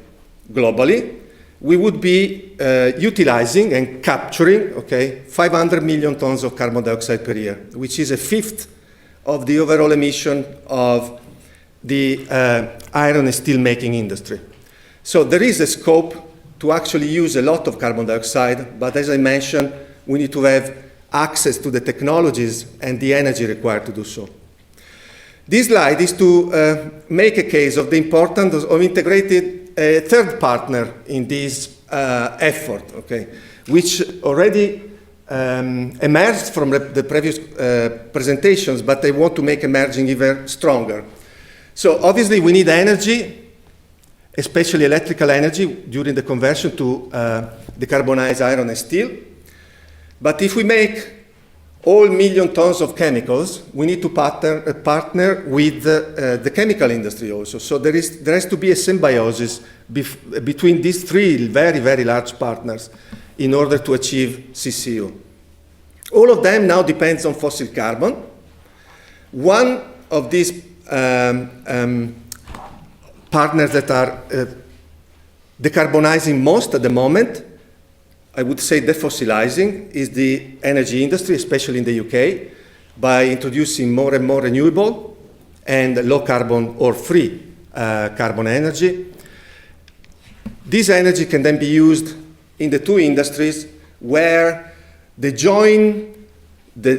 globally, we would be utilizing and capturing 500 million tons of carbon dioxide per year, which is a fifth of the overall emission of the iron and steel making industry. So there is a scope to actually use a lot of carbon dioxide, but as I mentioned, we need to have access to the technologies and the energy required to do so. This slide is to make a case of the importance of integrated a third partner in this effort, which already emerged from the previous presentations, but I want to make emerging even stronger. So obviously we need energy, especially electrical energy, during the conversion to decarbonize iron and steel. But if we make all million tons of chemicals, we need to partner with the chemical industry also. So there has to be a symbiosis between these three very, very large partners in order to achieve CCU. All of them now depends on fossil carbon. One of these partners that are decarbonizing most at the moment, I would say defossilizing, is the energy industry, especially in the UK, by introducing more and more renewable and low carbon or free carbon energy. This energy can then be used in the two industries where the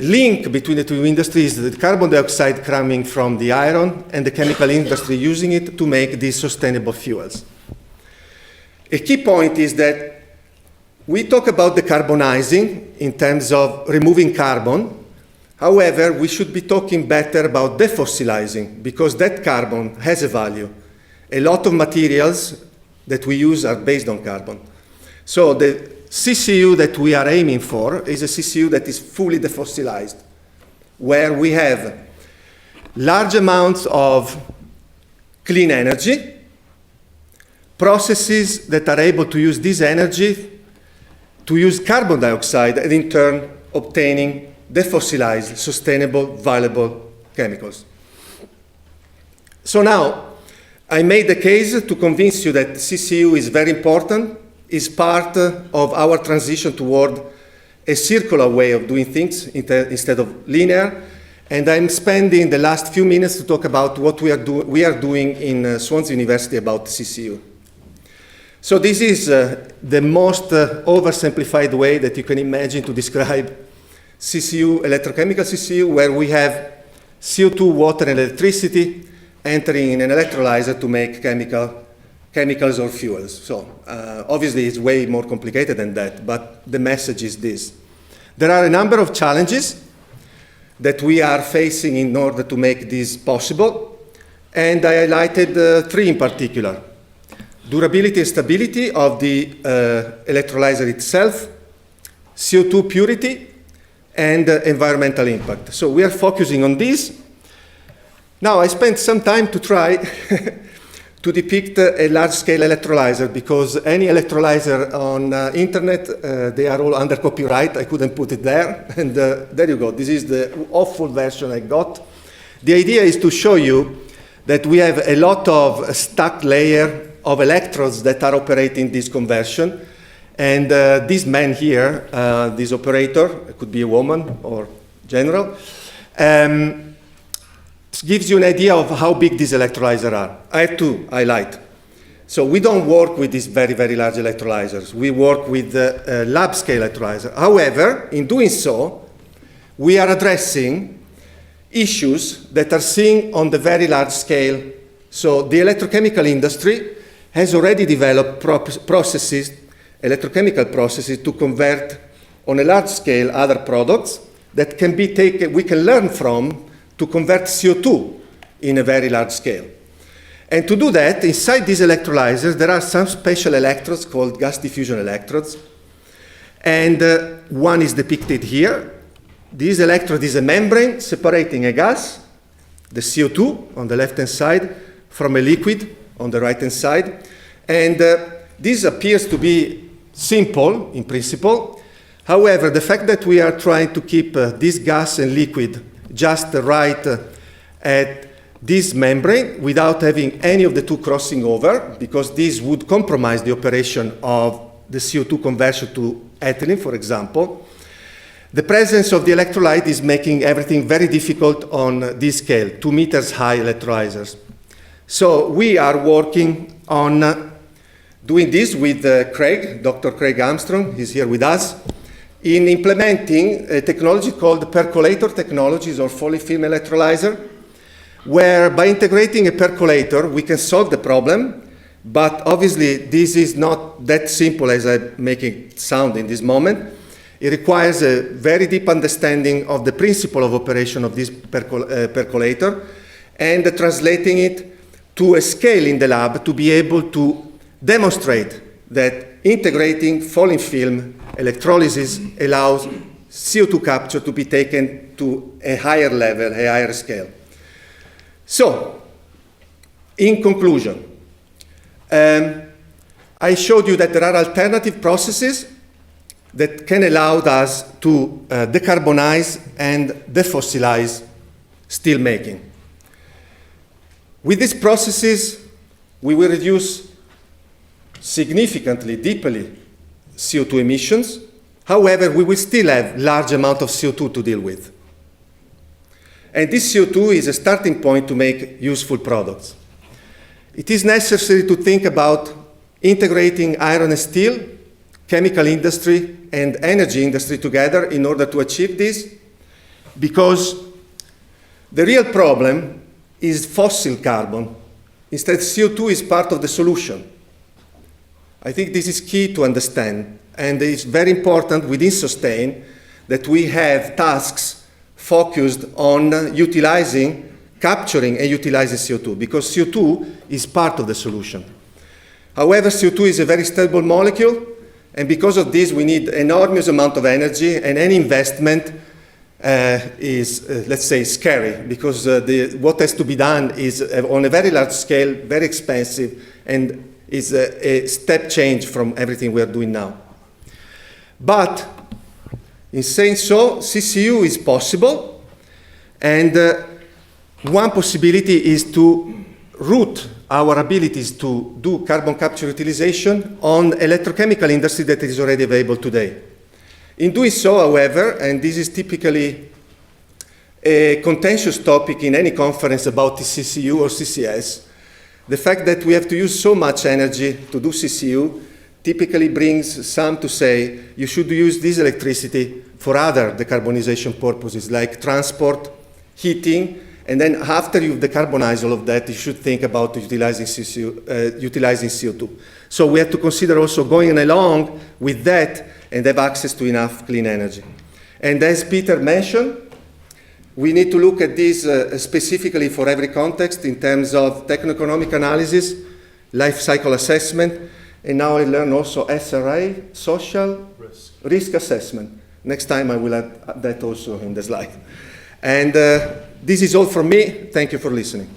link between the two industries is the carbon dioxide coming from the iron and the chemical industry using it to make these sustainable fuels. A key point is that we talk about decarbonizing in terms of removing carbon. However, we should be talking better about defossilizing because that carbon has a value. A lot of materials that we use are based on carbon. So the CCU that we are aiming for is a CCU that is fully defossilized, where we have large amounts of clean energy, processes that are able to use this energy to use carbon dioxide and in turn obtaining defossilized, sustainable, valuable chemicals. So now, I made the case to convince you that CCU is very important, is part of our transition toward a circular way of doing things instead of linear, and I'm spending the last few minutes to talk about what we are doing in Swansea University about CCU. So this is the most oversimplified way that you can imagine to describe CCU, electrochemical CCU, where we have CO2, water, and electricity entering in an electrolyzer to make chemicals or fuels. So obviously it's way more complicated than that, but the message is this. There are a number of challenges. that we are facing in order to make this possible. And I highlighted 3 in particular: durability and stability of the electrolyzer itself, CO2 purity, and environmental impact. So we are focusing on this. Now, I spent some time to try to depict a large-scale electrolyzer, because any electrolyzer on internet, they are all under copyright. I couldn't put it there. And there you go. This is the awful version I got. The idea is to show you that we have a lot of stacked layer of electrodes that are operating this conversion. And this man here, this operator, it could be a woman or general, gives you an idea of how big these electrolyzers are. I have to highlight. So we don't work with these very, very large electrolyzers. We work with lab-scale electrolyzer. However, in doing so, we are addressing issues that are seen on the very large scale. So the electrochemical industry has already developed processes, electrochemical processes, to convert on a large scale other products that can be taken, we can learn from, to convert CO2 in a very large scale. And to do that, inside these electrolyzers, there are some special electrodes called gas diffusion electrodes. And one is depicted here. This electrode is a membrane separating a gas, the CO2 on the left-hand side, from a liquid on the right-hand side. And this appears to be simple in principle. However, the fact that we are trying to keep this gas and liquid just right at this membrane without having any of the two crossing over, because this would compromise the operation of the CO2 conversion to ethylene, for example. The presence of the electrolyte is making everything very difficult on this scale, 2 meters high electrolyzers. So we are working on doing this with Craig, Dr. Craig Armstrong, he's here with us, in implementing a technology called percolator technologies, or Foley film electrolyzer, where by integrating a percolator, we can solve the problem. But obviously, this is not that simple as I make it sound in this moment. It requires a very deep understanding of the principle of operation of this percolator and translating it to a scale in the lab to be able to demonstrate that integrating Foley film electrolysis allows CO2 capture to be taken to a higher level, a higher scale. So, in conclusion, I showed you that there are alternative processes that can allow us to decarbonize and defossilize steelmaking. With these processes, we will reduce significantly, deeply, CO2 emissions. However, we will still have large amount of CO2 to deal with. And this CO2 is a starting point to make useful products. It is necessary to think about integrating iron and steel, chemical industry, and energy industry together in order to achieve this, because the real problem is fossil carbon. Instead, CO2 is part of the solution. I think this is key to understand, and it's very important within Sustain that we have tasks focused on capturing and utilizing CO2, because CO2 is part of the solution. However, CO2 is a very stable molecule, and because of this, we need enormous amount of energy, and any investment is, let's say, scary, because what has to be done is on a very large scale, very expensive, and is a step change from everything we are doing now. But in saying so, CCU is possible, and one possibility is to root our abilities to do carbon capture utilization on electrochemical industry that is already available today. In doing so, however, and this is typically a contentious topic in any conference about the CCU or CCS, the fact that we have to use so much energy to do CCU typically brings some to say you should use this electricity for other decarbonization purposes like transport, heating, and then after you've decarbonized all of that, you should think about utilizing CO2. So we have to consider also going along with that and have access to enough clean energy. And as Peter mentioned, We need to look at this specifically for every context in terms of techno-economic analysis, life cycle assessment, and now I learn also SRA, social risk assessment. Next time I will add that also in the slide. And this is all from me. Thank you for listening.